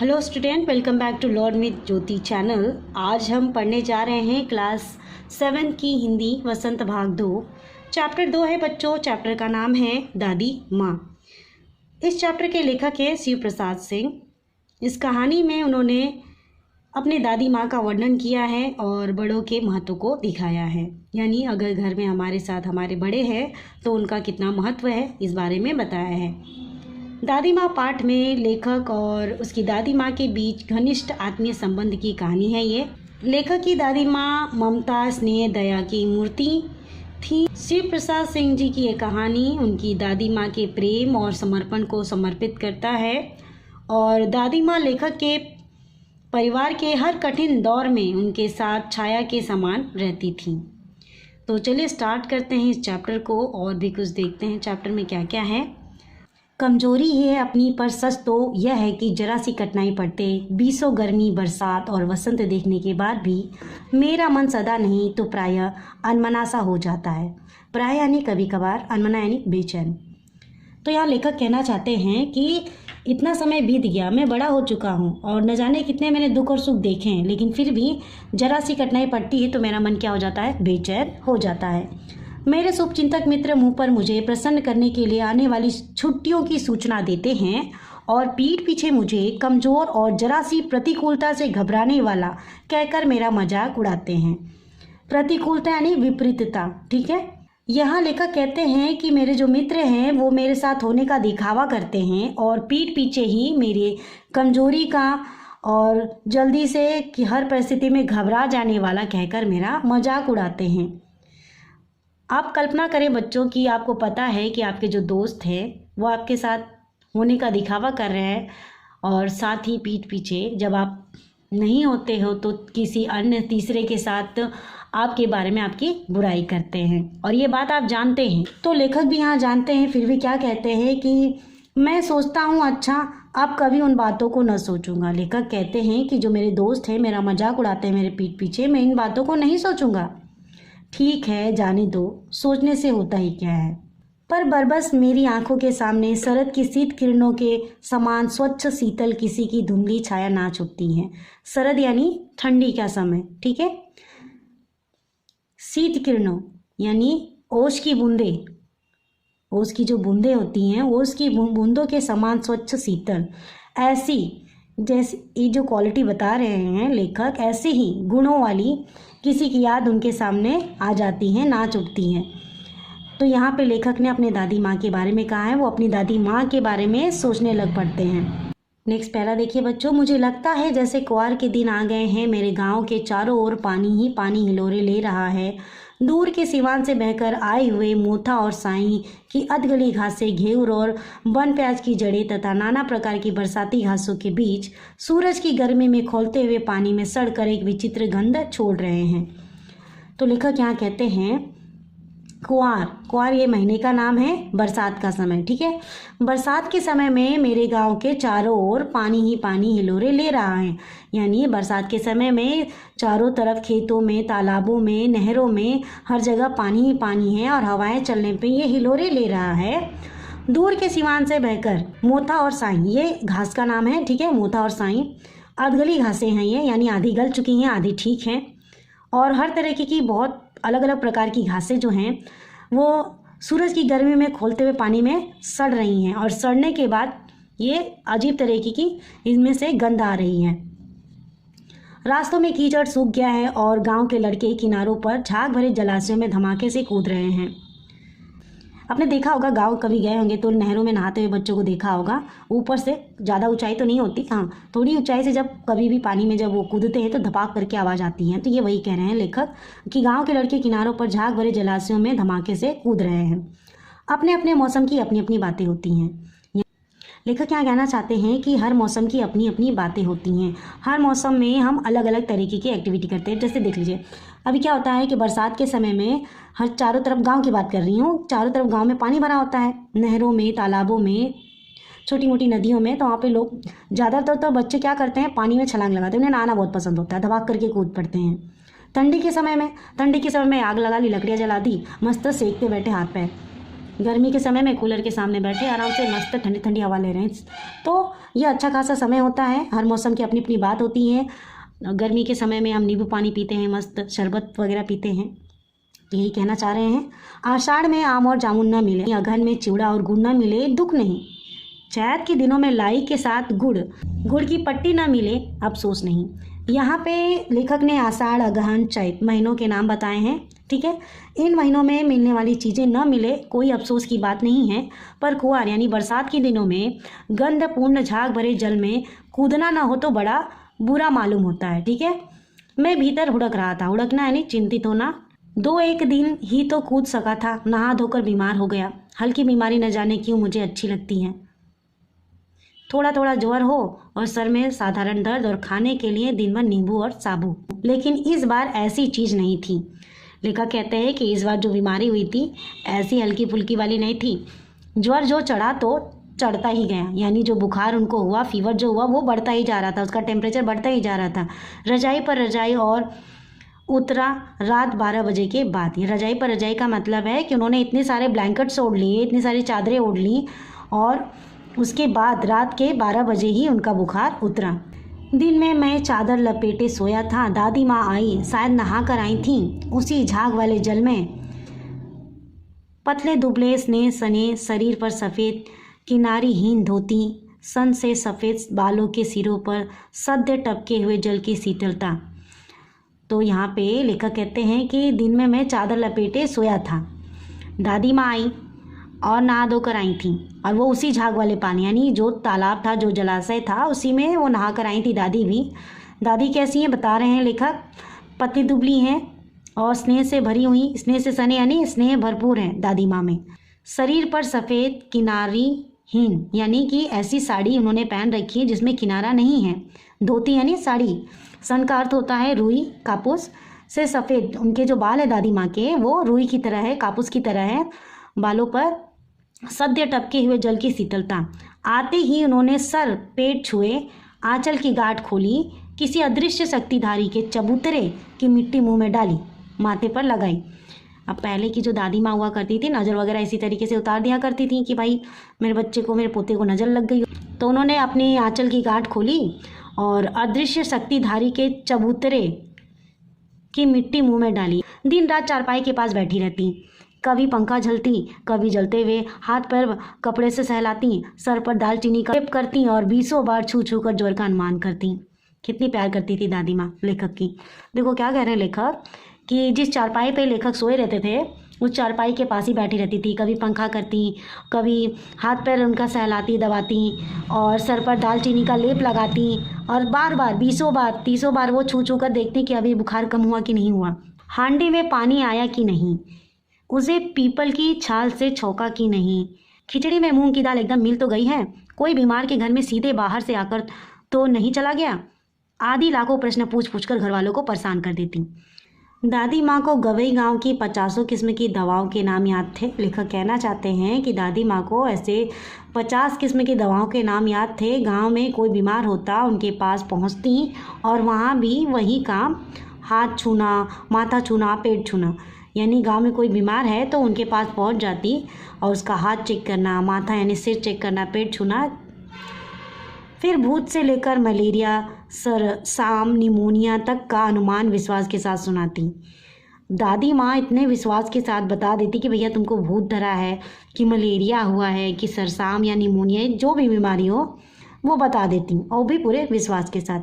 Hello student, welcome back to learn with Jyoti channel. आज हम पढ़ने जा रहे हैं क्लास 7 की हिंदी वसंत भाग 2। चैप्टर 2 है बच्चों। चैप्टर का नाम है दादी माँ। इस चैप्टर के लेखक है शिव प्रसाद सिंह। इस कहानी में उन्होंने अपने दादी माँ का वर्णन किया है और बड़ों के महत्व को दिखाया है, यानी अगर घर में हमारे साथ हमारे बड़े हैं तो उनका कितना महत्व है इस बारे में बताया है। दादी माँ पाठ में लेखक और उसकी दादी माँ के बीच घनिष्ठ आत्मीय संबंध की कहानी है। ये लेखक की दादी माँ ममता, स्नेह, दया की मूर्ति थी। शिव प्रसाद सिंह जी की ये कहानी उनकी दादी माँ के प्रेम और समर्पण को समर्पित करता है और दादी माँ लेखक के परिवार के हर कठिन दौर में उनके साथ छाया के समान रहती थी। तो चलिए स्टार्ट करते हैं इस चैप्टर को और भी कुछ देखते हैं चैप्टर में क्या क्या है। कमजोरी है अपनी, पर सच तो यह है कि जरा सी कठिनाई पड़ते, बीसों गर्मी, बरसात और वसंत देखने के बाद भी मेरा मन सदा नहीं तो प्रायः अनमना सा हो जाता है। प्रायः यानी कभी कभार, अनमना यानी बेचैन। तो यहाँ लेखक कहना चाहते हैं कि इतना समय बीत गया, मैं बड़ा हो चुका हूँ और न जाने कितने मैंने दुख और सुख देखे हैं, लेकिन फिर भी जरा सी कठिनाई पड़ती है तो मेरा मन क्या हो जाता है, बेचैन हो जाता है। मेरे शुभचिंतक मित्र मुंह पर मुझे प्रसन्न करने के लिए आने वाली छुट्टियों की सूचना देते हैं और पीठ पीछे मुझे कमज़ोर और जरा सी प्रतिकूलता से घबराने वाला कहकर मेरा मजाक उड़ाते हैं। प्रतिकूलता यानी विपरीतता, ठीक है। यहाँ लेखक कहते हैं कि मेरे जो मित्र हैं वो मेरे साथ होने का दिखावा करते हैं और पीठ पीछे ही मेरे कमजोरी का और जल्दी से कि हर परिस्थिति में घबरा जाने वाला कहकर मेरा मजाक उड़ाते हैं। आप कल्पना करें बच्चों की, आपको पता है कि आपके जो दोस्त हैं वो आपके साथ होने का दिखावा कर रहे हैं और साथ ही पीठ पीछे जब आप नहीं होते हो तो किसी अन्य तीसरे के साथ आपके बारे में आपकी बुराई करते हैं और ये बात आप जानते हैं। तो लेखक भी यहाँ जानते हैं, फिर भी क्या कहते हैं कि मैं सोचता हूँ अच्छा अब कभी उन बातों को न सोचूंगा। लेखक कहते हैं कि जो मेरे दोस्त हैं मेरा मजाक उड़ाते हैं मेरे पीठ पीछे, मैं इन बातों को नहीं सोचूंगा। ठीक है, जाने दो, सोचने से होता ही क्या है। पर बरबस मेरी आंखों के सामने शरद की शीत किरणों के समान स्वच्छ शीतल किसी की धुंधली छाया नाच उठती है। शरद यानी ठंडी का समय, ठीक है। शीत किरणों यानी ओस की बूंदे, ओस की जो बूंदे होती हैं ओस की बूंदों के समान स्वच्छ शीतल, ऐसी जैसे ये जो क्वालिटी बता रहे हैं लेखक, ऐसे ही गुणों वाली किसी की याद उनके सामने आ जाती हैं, नाच उठती हैं। तो यहाँ पे लेखक ने अपने दादी माँ के बारे में कहा है, वो अपनी दादी माँ के बारे में सोचने लग पड़ते हैं। नेक्स्ट पैरा देखिए बच्चों। मुझे लगता है जैसे कुआर के दिन आ गए हैं, मेरे गांव के चारों ओर पानी ही पानी हिलोरे ले रहा है। दूर के सिवान से बहकर आए हुए मोथा और साई की अधगली घासें, घेवर और वन प्याज की जड़ें तथा नाना प्रकार की बरसाती घासों के बीच सूरज की गर्मी में खौलते हुए पानी में सड़कर एक विचित्र गंध छोड़ रहे हैं। तो लेखक यहाँ कहते हैं कुआर, कुआर ये महीने का नाम है, बरसात का समय, ठीक है। बरसात के समय में मेरे गांव के चारों ओर पानी ही पानी हिलोरे ले रहा है, यानी बरसात के समय में चारों तरफ खेतों में, तालाबों में, नहरों में हर जगह पानी ही पानी है और हवाएं चलने पे ये हिलोरे ले रहा है। दूर के सिवान से बहकर मोथा और साई, ये घास का नाम है, ठीक है। मोथा और साई अधगली घासें हैं ये, यानी आधी गल चुकी हैं आधी ठीक हैं, और हर तरह की बहुत अलग अलग प्रकार की घासें जो हैं वो सूरज की गर्मी में खौलते हुए पानी में सड़ रही हैं और सड़ने के बाद ये अजीब तरीके की इनमें से गंध आ रही है। रास्तों में कीचड़ सूख गया है और गांव के लड़के किनारों पर झाग भरे जलाशयों में धमाके से कूद रहे हैं। आपने देखा होगा, गांव कभी गए होंगे तो नहरों में नहाते हुए बच्चों को देखा होगा। ऊपर से ज़्यादा ऊंचाई तो नहीं होती, हाँ थोड़ी ऊंचाई से जब कभी भी पानी में जब वो कूदते हैं तो धपाक करके आवाज़ आती है। तो ये वही कह रहे हैं लेखक कि गांव के लड़के किनारों पर झाग भरे जलाशयों में धमाके से कूद रहे हैं। अपने अपने मौसम की अपनी अपनी बातें होती हैं। लेखक यहाँ कहना चाहते हैं कि हर मौसम की अपनी अपनी बातें होती हैं। हर मौसम में हम अलग अलग तरीके की एक्टिविटी करते हैं। जैसे देख लीजिए, अभी क्या होता है कि बरसात के समय में हर चारों तरफ, गांव की बात कर रही हूँ, चारों तरफ गांव में पानी भरा होता है, नहरों में, तालाबों में, छोटी मोटी नदियों में। तो वहाँ पे लोग ज़्यादातर तो बच्चे क्या करते हैं, पानी में छलांग लगाते हैं। उन्हें नहाना बहुत पसंद होता है, धपाक करके कूद पड़ते हैं। ठंडी के समय में आग लगा ली, लकड़ियाँ जला दी, मस्त सेकते बैठे हाथ पैर। गर्मी के समय में कूलर के सामने बैठे आराम से मस्त ठंडी ठंडी हवा ले रहे हैं। तो ये अच्छा खासा समय होता है। हर मौसम की अपनी अपनी बात होती है। गर्मी के समय में हम नींबू पानी पीते हैं, मस्त शरबत वगैरह पीते हैं। यही कहना चाह रहे हैं। आषाढ़ में आम और जामुन न मिले, अगहन में चिवड़ा और गुड़ न मिले, दुख नहीं। चैत के दिनों में लाई के साथ गुड़ की पट्टी न मिले, अफसोस नहीं। यहाँ पे लेखक ने आषाढ़, अगहन, चैत महीनों के नाम बताए हैं। ठीक है, इन महीनों में मिलने वाली चीज़ें न मिले, कोई अफसोस की बात नहीं है। पर कुआर यानी बरसात के दिनों में गंधपूर्ण झाग भरे जल में कूदना न हो तो बड़ा बुरा मालूम होता है। ठीक है, मैं भीतर हुड़क रहा था। हुड़कना यानी चिंतित होना। 2-1 दिन ही तो कूद सका था, नहा धोकर बीमार हो गया। हल्की बीमारी न जाने क्यों मुझे अच्छी लगती है। थोड़ा थोड़ा ज्वर हो और सर में साधारण दर्द और खाने के लिए दिन भर नींबू और साबू। लेकिन इस बार ऐसी चीज़ नहीं थी। लेखक कहते हैं कि इस बार जो बीमारी हुई थी ऐसी हल्की फुल्की वाली नहीं थी। ज्वर जो चढ़ा तो चढ़ता ही गया, यानी जो बुखार उनको हुआ, फीवर जो हुआ वो बढ़ता ही जा रहा था, उसका टेम्परेचर बढ़ता ही जा रहा था। रजाई पर रजाई और उतरा रात 12 बजे के बाद। ये रजाई पर रजाई का मतलब है कि उन्होंने इतने सारे ब्लैंकेट्स ओढ़ लिए, इतनी सारी चादरें ओढ़ ली और उसके बाद रात के 12 बजे ही उनका बुखार उतरा। दिन में मैं चादर लपेटे सोया था। दादी माँ आई, शायद नहा कर आई थी उसी झाग वाले जल में। पतले दुबले स्नेह सने शरीर पर सफ़ेद किनारीहीन धोती, सन से सफ़ेद बालों के सिरों पर सद्य टपके हुए जल की शीतलता। तो यहाँ पे लेखक कहते हैं कि दिन में मैं चादर लपेटे सोया था। दादी माँ आई और नहा धोकर आई थी, और वो उसी झाग वाले पानी यानी जो तालाब था, जो जलाशय था, उसी में वो नहा कर आई थी दादी भी। दादी कैसी हैं बता रहे हैं लेखक। पतली दुबली हैं और स्नेह से भरी हुई, स्नेह से सने यानी स्नेह भरपूर है दादी माँ में। शरीर पर सफ़ेद किनारीहीन यानी कि ऐसी साड़ी उन्होंने पहन रखी है जिसमें किनारा नहीं है। धोती यानी साड़ी। सन का अर्थ होता है रुई, कापूस से सफ़ेद। उनके जो बाल है दादी माँ के वो रुई की तरह है, कापूस की तरह है। बालों पर सद्य टपके हुए जल की शीतलता। आते ही उन्होंने सर पेट छुए, आंचल की गांठ खोली, किसी अदृश्य शक्तिधारी के चबूतरे की मिट्टी मुंह में डाली, माथे पर लगाई। अब पहले की जो दादी माँ हुआ करती थी, नज़र वगैरह इसी तरीके से उतार दिया करती थी कि भाई मेरे बच्चे को, मेरे पोते को नज़र लग गई। तो उन्होंने अपनी आंचल की गांठ खोली और अदृश्य शक्तिधारी के चबूतरे की मिट्टी मुँह में डाली। दिन रात चारपाई के पास बैठी रहती, कभी पंखा झलती, कभी जलते हुए हाथ पैर कपड़े से सहलाती, सर पर दालचीनी का लेप करती और 20 बार छू छू कर ज्वर का अनुमान करती। कितनी प्यार करती थी दादी माँ लेखक की। देखो क्या कह रहे हैं लेखक कि जिस चारपाई पे लेखक सोए रहते थे उस चारपाई के पास ही बैठी रहती थी। कभी पंखा करती, कभी हाथ पैर उनका सहलाती, दबाती और सर पर दालचीनी का लेप लगाती और बार बार 20 बार 30 बार वो छू छू कर देखती कि अभी बुखार कम हुआ कि नहीं हुआ, हांडी में पानी आया कि नहीं, उसे पीपल की छाल से छौंका कि नहीं, खिचड़ी में मूंग की दाल एकदम मिल तो गई है, कोई बीमार के घर में सीधे बाहर से आकर तो नहीं चला गया, आदि लाखों प्रश्न पूछ पूछ कर घर वालों को परेशान कर देती। दादी माँ को गवई गांव की 50 किस्म की दवाओं के नाम याद थे। लेखक कहना चाहते हैं कि दादी माँ को ऐसे 50 किस्म की दवाओं के नाम याद थे। गांव में कोई बीमार होता उनके पास पहुँचती और वहाँ भी वही काम, हाथ छूना, माथा छूना, पेट छूना। यानी गांव में कोई बीमार है तो उनके पास पहुंच जाती और उसका हाथ चेक करना, माथा यानी सिर चेक करना, पेट छूना। फिर भूत से लेकर मलेरिया, सांप, निमोनिया तक का अनुमान विश्वास के साथ सुनाती। दादी माँ इतने विश्वास के साथ बता देती कि भैया तुमको भूत धरा है, कि मलेरिया हुआ है, कि सरसाम या निमोनिया, जो भी बीमारी हो वो बता देती, और भी पूरे विश्वास के साथ।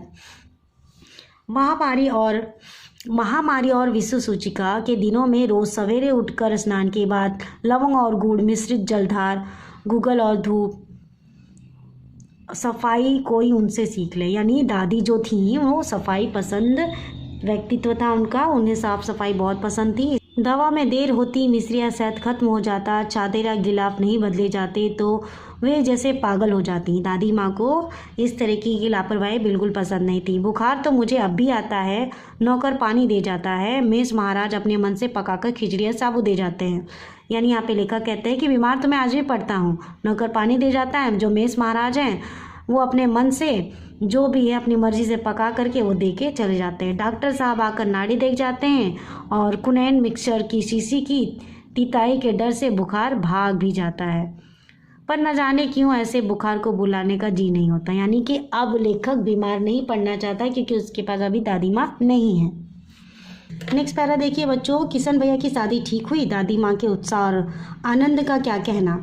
महामारी और विषु सूचिका के दिनों में रोज सवेरे उठकर स्नान के बाद लवंग और गुड़ मिश्रित जलधार, गुगल और धूप, सफाई कोई उनसे सीख ले। यानी दादी जो थी वो सफाई पसंद व्यक्तित्व था उनका, उन्हें साफ सफाई बहुत पसंद थी। दवा में देर होती, मिश्रिया शहद खत्म हो जाता, चादर या गिलाफ नहीं बदले जाते तो वे जैसे पागल हो जाती। दादी माँ को इस तरह की लापरवाही बिल्कुल पसंद नहीं थी। बुखार तो मुझे अब भी आता है, नौकर पानी दे जाता है, मेष महाराज अपने मन से पकाकर खिचड़ियाँ साबू दे जाते हैं। यानी यहाँ पे लेखक कहते हैं कि बीमार तो मैं आज भी पड़ता हूँ, नौकर पानी दे जाता है, जो मेष महाराज हैं वो अपने मन से जो भी है अपनी मर्जी से पका करके वो दे के चले जाते हैं। डॉक्टर साहब आकर नाड़ी देख जाते हैं और कुनैन मिक्सचर की शीशी की पिताई के डर से बुखार भाग भी जाता है, पर न जाने क्यों ऐसे बुखार को बुलाने का जी नहीं होता। यानी कि अब लेखक बीमार नहीं पड़ना चाहता क्योंकि उसके पास अभी दादी माँ नहीं है। नेक्स्ट पैरा देखिए बच्चों, किशन भैया की शादी ठीक हुई, दादी माँ के उत्साह और आनंद का क्या कहना।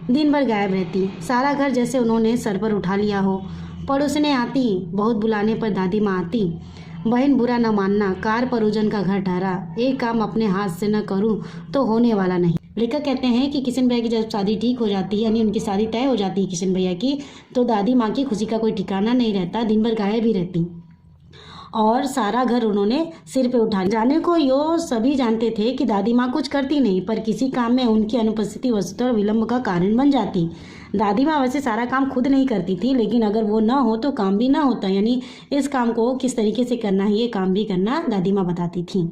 दिन भर गायब रहती, सारा घर जैसे उन्होंने सर पर उठा लिया हो। पड़ोसने आती, बहुत बुलाने पर दादी माँ आती। बहन बुरा न मानना, कार परोजन का घर ठहरा, एक काम अपने हाथ से न करूं तो होने वाला नहीं। लेखक कहते हैं कि किशन भैया की जब शादी ठीक हो जाती है, यानी उनकी शादी तय हो जाती है किशन भैया की, तो दादी माँ की खुशी का कोई ठिकाना नहीं रहता, दिन भर गायब ही रहती और सारा घर उन्होंने सिर पे उठा जाने को। यो सभी जानते थे कि दादी माँ कुछ करती नहीं, पर किसी काम में उनकी अनुपस्थिति वस्तुतः विलंब का कारण बन जाती। दादी माँ वैसे सारा काम खुद नहीं करती थी, लेकिन अगर वो ना हो तो काम भी ना होता, यानी इस काम को किस तरीके से करना है ये काम भी करना दादी माँ बताती थी।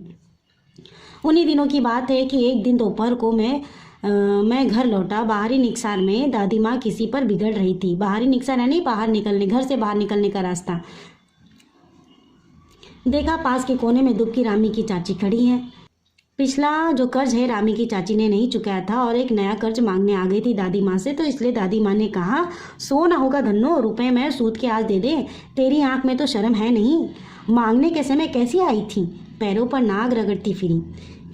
उन्हीं दिनों की बात है कि एक दिन दोपहर को मैं घर लौटा। बाहरी निकसार में दादी माँ किसी पर बिगड़ रही थी। बाहरी निकसार यानी बाहर निकलने, घर से बाहर निकलने का रास्ता। देखा पास के कोने में दुबकी रामी की चाची खड़ी है। पिछला जो कर्ज है रामी की चाची ने नहीं चुकाया था और एक नया कर्ज मांगने आ गई थी दादी माँ से, तो इसलिए दादी माँ ने कहा, सो ना होगा धन्नो, रुपए मैं सूद के आज दे दे, तेरी आंख में तो शर्म है नहीं। मांगने के समय कैसी आई थी, पैरों पर नाग रगड़ती फिरी,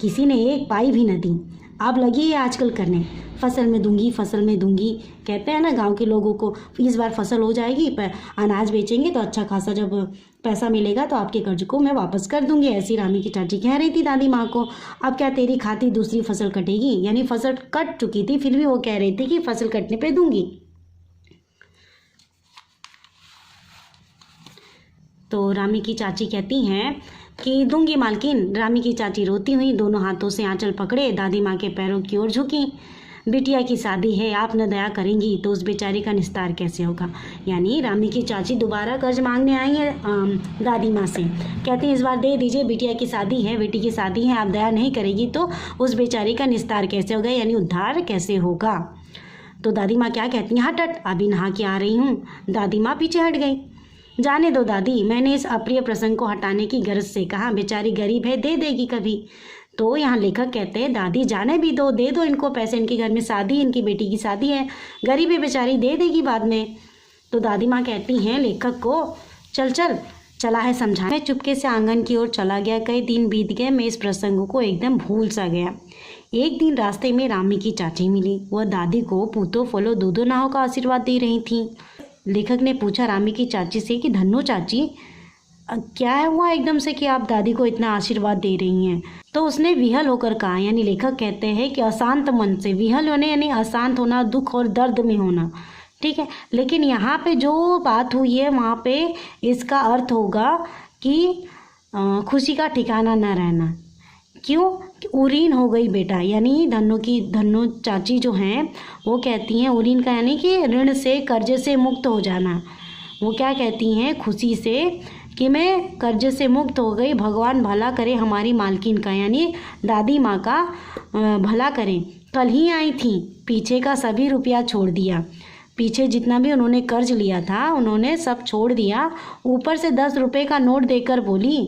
किसी ने एक पाई भी न दी। अब लगी है आजकल करने, फसल में दूंगी, फसल में दूंगी। कहते हैं ना गांव के लोगों को, इस बार फसल हो जाएगी, पर अनाज बेचेंगे तो अच्छा खासा जब पैसा मिलेगा तो आपके कर्ज को मैं वापस कर दूंगी। ऐसी रामी की चाची कह रही थी दादी माँ को। अब क्या तेरी खाती दूसरी फसल कटेगी, यानी फसल कट चुकी थी, फिर भी वो कह रही थी कि फसल कटने पे दूंगी। तो रामी की चाची कहती हैं कि दूंगी मालकिन। रामी की चाची रोती हुई दोनों हाथों से आंचल पकड़े दादी माँ के पैरों की ओर झुकी। बिटिया की शादी है, आप न दया करेंगी तो उस बेचारी का निस्तार कैसे होगा। यानी रामी की चाची दोबारा कर्ज मांगने आई है दादी माँ से। कहती हैं इस बार दे दीजिए, बिटिया की शादी है, बेटी की शादी है, आप दया नहीं करेगी तो उस बेचारी का निस्तार कैसे होगा, यानी उद्धार कैसे होगा। तो दादी माँ क्या कहती हैं, हट हट, अभी नहा के आ रही हूँ। दादी माँ पीछे हट गई। जाने दो दादी, मैंने इस अप्रिय प्रसंग को हटाने की गरज से कहा, बेचारी गरीब है, दे देगी कभी। तो यहाँ लेखक कहते हैं दादी जाने भी दो, दे दो इनको पैसे, इनके घर में शादी, इनकी बेटी की शादी है, गरीब है बेचारी, दे देगी बाद में। तो दादी माँ कहती हैं लेखक को, चल चल, चला है समझा। मैं चुपके से आंगन की ओर चला गया। कई दिन बीत गए, मैं इस प्रसंग को एकदम भूल सा गया। एक दिन रास्ते में रामी की चाची मिली। वह दादी को पूतो फलो दूधो नाहो का आशीर्वाद दे रही थी। लेखक ने पूछा रामी की चाची से कि धन्नो चाची, क्या हुआ एकदम से कि आप दादी को इतना आशीर्वाद दे रही हैं। तो उसने विहल होकर कहा, यानी लेखक कहते हैं कि अशांत मन से, विहल होने यानी अशांत होना, दुख और दर्द में होना, ठीक है। लेकिन यहाँ पे जो बात हुई है वहाँ पे इसका अर्थ होगा कि खुशी का ठिकाना न रहना। क्यों, उरीन हो गई बेटा, यानी धन्नो चाची जो हैं वो कहती हैं उरीन का यानी कि ऋण से, कर्जे से मुक्त हो जाना। वो क्या कहती हैं खुशी से कि मैं कर्जे से मुक्त हो गई, भगवान भला करे हमारी मालकिन का, यानी दादी माँ का भला करें। कल ही आई थी, पीछे का सभी रुपया छोड़ दिया, पीछे जितना भी उन्होंने कर्ज लिया था उन्होंने सब छोड़ दिया। ऊपर से 10 रुपये का नोट देकर बोली,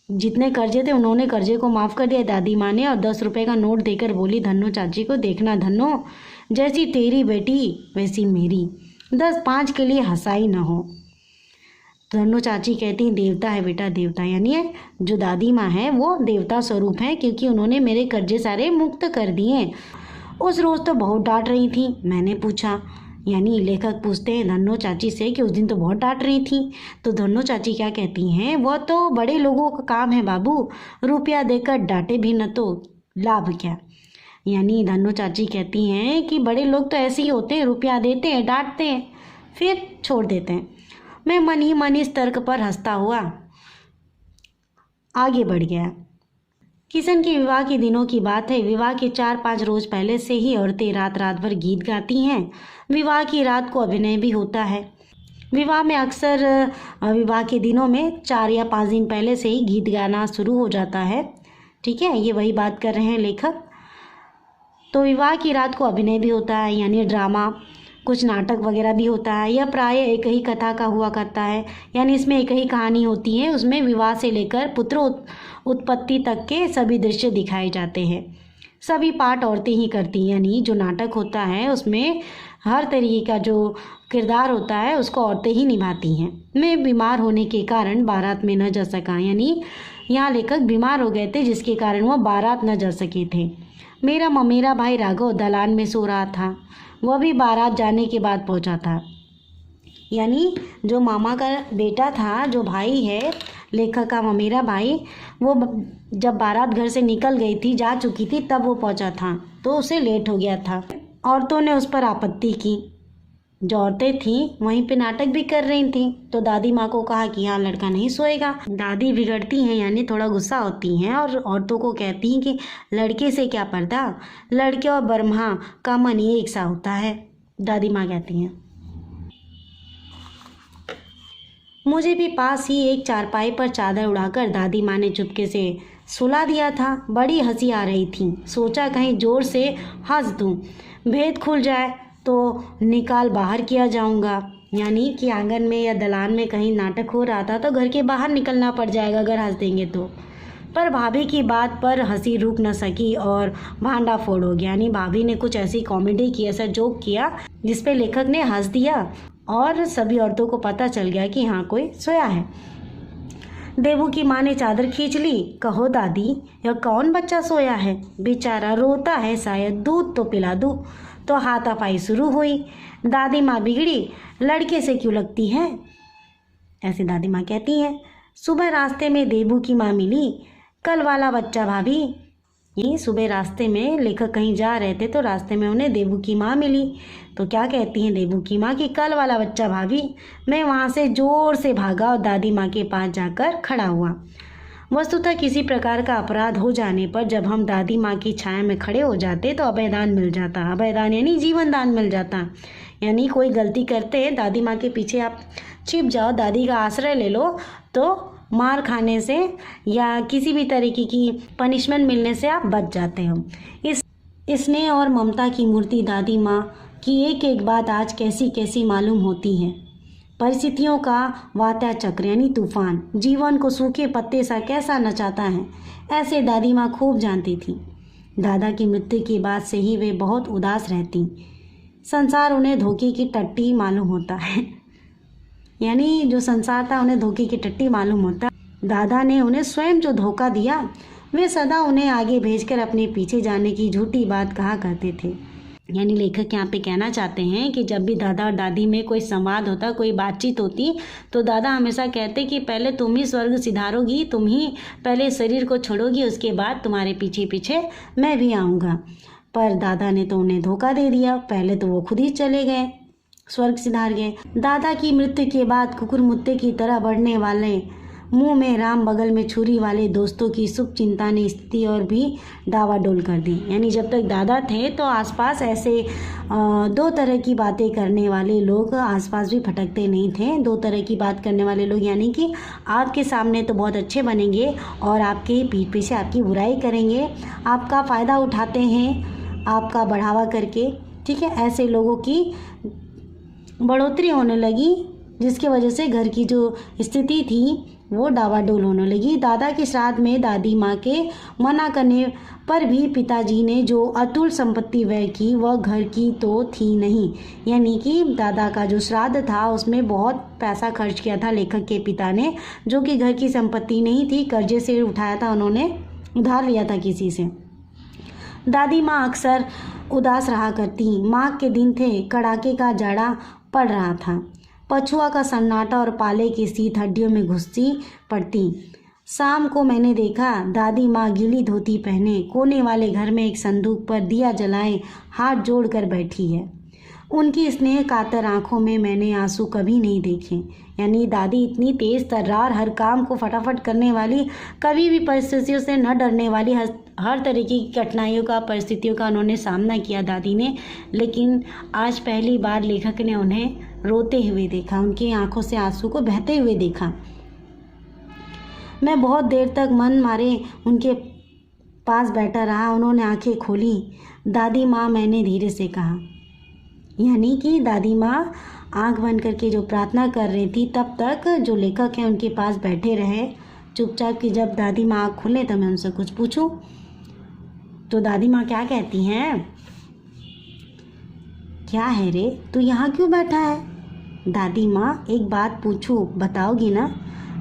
जितने कर्जे थे उन्होंने कर्जे को माफ़ कर दिया दादी माँ ने, और 10 रुपये का नोट देकर बोली धन्नो चाची को, देखना धन्नो, जैसी तेरी बेटी वैसी मेरी, 10-5 के लिए हंसाई न हो। धन्नो चाची कहती हैं देवता है बेटा, देवता, यानी जो दादी माँ है वो देवता स्वरूप है, क्योंकि उन्होंने मेरे कर्जे सारे मुक्त कर दिए। उस रोज़ तो बहुत डांट रही थी। मैंने पूछा, यानी लेखक पूछते हैं धन्नो चाची से कि उस दिन तो बहुत डांट रही थी। तो धन्नो चाची क्या कहती हैं, वह तो बड़े लोगों का काम है बाबू, रुपया देकर डांटे भी न तो लाभ क्या। यानी धन्नो चाची कहती हैं कि बड़े लोग तो ऐसे ही होते हैं, रुपया देते हैं, डांटते हैं, फिर छोड़ देते हैं। मैं मन ही मन इस तर्क पर हंसता हुआ आगे बढ़ गया। किशन के विवाह के दिनों की बात है। विवाह के 4-5 रोज पहले से ही औरतें रात रात भर गीत गाती हैं। विवाह की रात को अभिनय भी होता है। विवाह में अक्सर विवाह के दिनों में 4 या 5 दिन पहले से ही गीत गाना शुरू हो जाता है, ठीक है, ये वही बात कर रहे हैं लेखक। तो विवाह की रात को अभिनय भी होता है, यानी ड्रामा, कुछ नाटक वगैरह भी होता है। यह प्राय एक ही कथा का हुआ करता है, यानी इसमें एक ही कहानी होती है। उसमें विवाह से लेकर पुत्र उत्पत्ति तक के सभी दृश्य दिखाए जाते हैं। सभी पार्ट औरतें ही करती हैं, यानी जो नाटक होता है उसमें हर तरीके का जो किरदार होता है उसको औरतें ही निभाती हैं। मैं बीमार होने के कारण बारात में न जा सका, यानी यहाँ लेखक बीमार हो गए थे जिसके कारण वह बारात न जा सके थे। मेरा भाई राघव दलान में सो रहा था, वह भी बारात जाने के बाद पहुँचा था। यानी जो मामा का बेटा था, जो भाई है लेखक का ममेरा भाई, वो जब बारात घर से निकल गई थी, जा चुकी थी, तब वो पहुंचा था, तो उसे लेट हो गया था। औरतों ने उस पर आपत्ति की। जो औरतें थीं वहीं पे नाटक भी कर रही थीं, तो दादी माँ को कहा कि यहाँ लड़का नहीं सोएगा। दादी बिगड़ती हैं, यानी थोड़ा गुस्सा होती हैं और औरतों को कहती हैं कि लड़के से क्या पर्दा, लड़के और ब्रह्मा का मन एक सा होता है। दादी माँ कहती हैं, मुझे भी पास ही एक चारपाई पर चादर उड़ाकर दादी माँ ने चुपके से सुला दिया था। बड़ी हंसी आ रही थी, सोचा कहीं जोर से हंस दूं, भेद खुल जाए तो निकाल बाहर किया जाऊंगा। यानी कि आंगन में या दलान में कहीं नाटक हो रहा था तो घर के बाहर निकलना पड़ जाएगा अगर हंस देंगे तो। पर भाभी की बात पर हंसी रुक न सकी और भांडा फोड़ हो गया। यानी भाभी ने कुछ ऐसी कॉमेडी की, ऐसा जोक किया जिसपे लेखक ने हंस दिया और सभी औरतों को पता चल गया कि हाँ कोई सोया है। देवू की माँ ने चादर खींच ली। कहो दादी, यह कौन बच्चा सोया है, बेचारा रोता है, शायद दूध तो पिला दूँ। तो हाथापाई शुरू हुई। दादी माँ बिगड़ी, लड़के से क्यों लगती है, ऐसे दादी माँ कहती हैं। सुबह रास्ते में देवू की माँ मिली। कल वाला बच्चा भाभी। ये सुबह रास्ते में लेखक कहीं जा रहे थे तो रास्ते में उन्हें देवू की माँ मिली। तो क्या कहती हैं देवू की माँ कि कल वाला बच्चा भाभी। मैं वहाँ से ज़ोर से भागा और दादी माँ के पास जाकर खड़ा हुआ। वस्तुतः किसी प्रकार का अपराध हो जाने पर जब हम दादी माँ की छाया में खड़े हो जाते तो अभयदान मिल जाता। अभयदान यानी जीवन दान मिल जाता। यानी कोई गलती करते, दादी माँ के पीछे आप छिप जाओ, दादी का आश्रय ले लो, तो मार खाने से या किसी भी तरीके की पनिशमेंट मिलने से आप बच जाते हो। इस स्नेह और ममता की मूर्ति दादी माँ की एक एक बात आज कैसी कैसी मालूम होती है। परिस्थितियों का वात्या चक्र यानी तूफान जीवन को सूखे पत्ते सा कैसा नचाता है, ऐसे दादी माँ खूब जानती थी। दादा की मृत्यु के बाद से ही वे बहुत उदास रहती। संसार उन्हें धोखे की टट्टी मालूम होता है। यानी जो संसार था उन्हें धोखे की टट्टी मालूम होता। दादा ने उन्हें स्वयं जो धोखा दिया, वे सदा उन्हें आगे भेजकर अपने पीछे जाने की झूठी बात कहा करते थे। यानी लेखक यहाँ पे कहना चाहते हैं कि जब भी दादा और दादी में कोई संवाद होता, कोई बातचीत होती, तो दादा हमेशा कहते कि पहले तुम ही स्वर्ग सिधारोगी, तुम ही पहले शरीर को छोड़ोगी, उसके बाद तुम्हारे पीछे पीछे मैं भी आऊँगा। पर दादा ने तो उन्हें धोखा दे दिया। पहले तो वो खुद ही चले गए, स्वर्ग सिधार गए। दादा की मृत्यु के बाद कुकुर मुत्ते की तरह बढ़ने वाले, मुंह में राम बगल में छुरी वाले दोस्तों की शुभ चिंता ने स्थिति और भी डावाडोल कर दी। यानी जब तक दादा थे तो आसपास ऐसे दो तरह की बातें करने वाले लोग आसपास भी भटकते नहीं थे। दो तरह की बात करने वाले लोग, यानी कि आपके सामने तो बहुत अच्छे बनेंगे और आपके पीठ पीछे आपकी बुराई करेंगे, आपका फ़ायदा उठाते हैं आपका बढ़ावा करके, ठीक है। ऐसे लोगों की बढ़ोतरी होने लगी जिसकी वजह से घर की जो स्थिति थी वो डावाडोल होने लगी। दादा के श्राद्ध में दादी माँ के मना करने पर भी पिताजी ने जो अतुल संपत्ति व्यय की वह घर की तो थी नहीं। यानी कि दादा का जो श्राद्ध था उसमें बहुत पैसा खर्च किया था लेखक के पिता ने, जो कि घर की संपत्ति नहीं थी, कर्जे से उठाया था, उन्होंने उधार लिया था किसी से। दादी माँ अक्सर उदास रहा करती। माघ के दिन थे, कड़ाके का जाड़ा पड़ रहा था। पछुआ का सन्नाटा और पाले की शीत हड्डियों में घुसती पड़ती। शाम को मैंने देखा दादी माँ गीली धोती पहने कोने वाले घर में एक संदूक पर दिया जलाए हाथ जोड़कर बैठी है। उनकी स्नेह कातर आंखों में मैंने आंसू कभी नहीं देखे। यानी दादी इतनी तेज़ तर्रार, हर काम को फटाफट करने वाली, कभी भी परिस्थितियों से न डरने वाली, हर तरीके की कठिनाइयों का, परिस्थितियों का उन्होंने सामना किया दादी ने। लेकिन आज पहली बार लेखक ने उन्हें रोते हुए देखा, उनकी आंखों से आंसू को बहते हुए देखा। मैं बहुत देर तक मन मारे उनके पास बैठा रहा। उन्होंने आंखें खोली। दादी माँ, मैंने धीरे से कहा। यानी कि दादी माँ आंख बंद करके जो प्रार्थना कर रही थी, तब तक जो लेखक हैं उनके पास बैठे रहे चुपचाप कि जब दादी माँ आँख खुले तो मैं उनसे कुछ पूछूं। तो दादी माँ क्या कहती हैं, क्या है रे, तू यहाँ क्यों बैठा है? दादी माँ, एक बात पूछूं, बताओगी ना?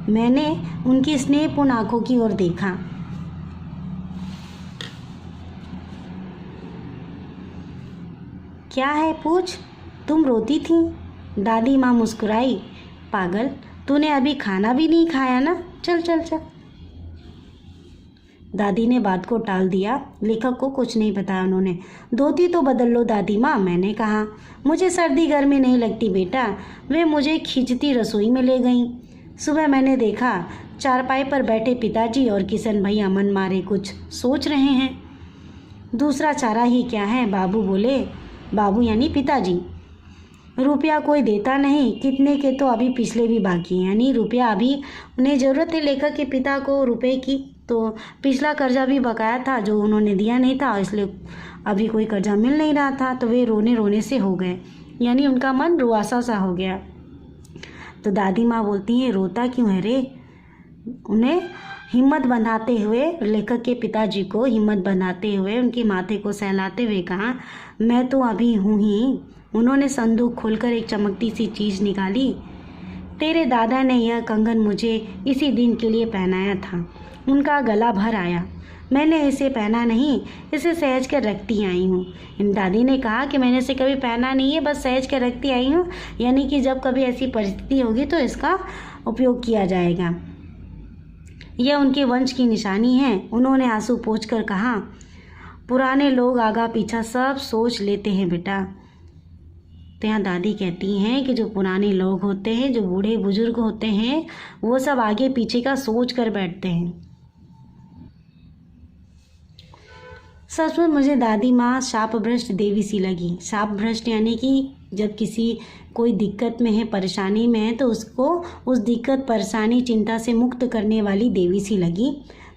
मैंने उनकी स्नेहपूर्ण आंखों की ओर देखा। क्या है, पूछ। तुम रोती थी? दादी माँ मुस्कुराई। पागल, तूने अभी खाना भी नहीं खाया ना, चल चल चल। दादी ने बात को टाल दिया। लेखक को कुछ नहीं बताया उन्होंने। धोती तो बदल लो दादी माँ, मैंने कहा। मुझे सर्दी गर्मी नहीं लगती बेटा। वे मुझे खींचती रसोई में ले गईं। सुबह मैंने देखा चारपाई पर बैठे पिताजी और किशन भैया मन मारे कुछ सोच रहे हैं। दूसरा चारा ही क्या है, बाबू बोले। बाबू यानी पिताजी। रुपया कोई देता नहीं, कितने के तो अभी पिछले भी बाकी हैं। यानी रुपया अभी उन्हें ज़रूरत है लेखक के पिता को रुपए की, तो पिछला कर्जा भी बकाया था जो उन्होंने दिया नहीं था, इसलिए अभी कोई कर्जा मिल नहीं रहा था। तो वे रोने रोने से हो गए, यानी उनका मन रुआसा सा हो गया। तो दादी माँ बोलती हैं, रोता क्यों है रे? उन्हें हिम्मत बंधाते हुए, लेखक के पिताजी को हिम्मत बंधाते हुए उनके माथे को सहलाते हुए कहा, मैं तो अभी हूँ ही। उन्होंने संदूक खोलकर एक चमकती सी चीज़ निकाली। तेरे दादा ने यह कंगन मुझे इसी दिन के लिए पहनाया था। उनका गला भर आया। मैंने इसे पहना नहीं, इसे सहज कर रखती आई हूँ। इन दादी ने कहा कि मैंने इसे कभी पहना नहीं है, बस सहज कर रखती आई हूँ, यानी कि जब कभी ऐसी परिस्थिति होगी तो इसका उपयोग किया जाएगा। यह उनके वंश की निशानी है। उन्होंने आंसू पोंछकर कहा, पुराने लोग आगा पीछा सब सोच लेते हैं बेटा। तो यहाँ दादी कहती हैं कि जो पुराने लोग होते हैं, जो बूढ़े बुजुर्ग होते हैं, वो सब आगे पीछे का सोच कर बैठते हैं। सचमुच मुझे दादी माँ शापभ्रष्ट देवी सी लगी। शापभ्रष्ट यानी कि जब किसी कोई दिक्कत में है, परेशानी में है, तो उसको उस दिक्कत परेशानी चिंता से मुक्त करने वाली देवी सी लगी।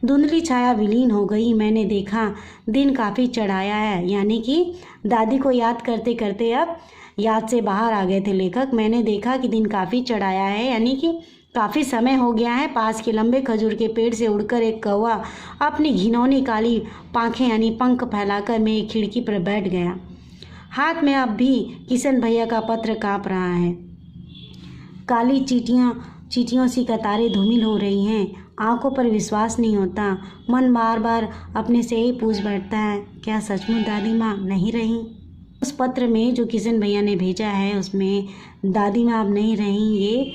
धुंधली छाया विलीन हो गई। मैंने देखा दिन काफ़ी चढ़ाया है, यानी कि दादी को याद करते करते अब याद से बाहर आ गए थे लेखक। मैंने देखा कि दिन काफ़ी चढ़ाया है, यानी कि काफ़ी समय हो गया है। पास के लंबे खजूर के पेड़ से उड़कर एक कौवा अपनी घिनौनी काली पाँखें यानी पंख फैलाकर मेरी खिड़की पर बैठ गया। हाथ में अब भी किशन भैया का पत्र काँप रहा है। काली चींटियों सी कतारें धूमिल हो रही हैं। आंखों पर विश्वास नहीं होता। मन बार बार अपने से ही पूछ बैठता है, क्या सचमुच दादी माँ नहीं रही? उस पत्र में जो किशन भैया ने भेजा है उसमें दादी माँ अब नहीं रही, ये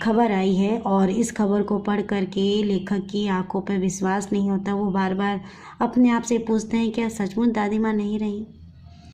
खबर आई है। और इस खबर को पढ़ करके लेखक की आंखों पर विश्वास नहीं होता। वो बार बार अपने आप से पूछते हैं, क्या सचमुच दादी माँ नहीं रही?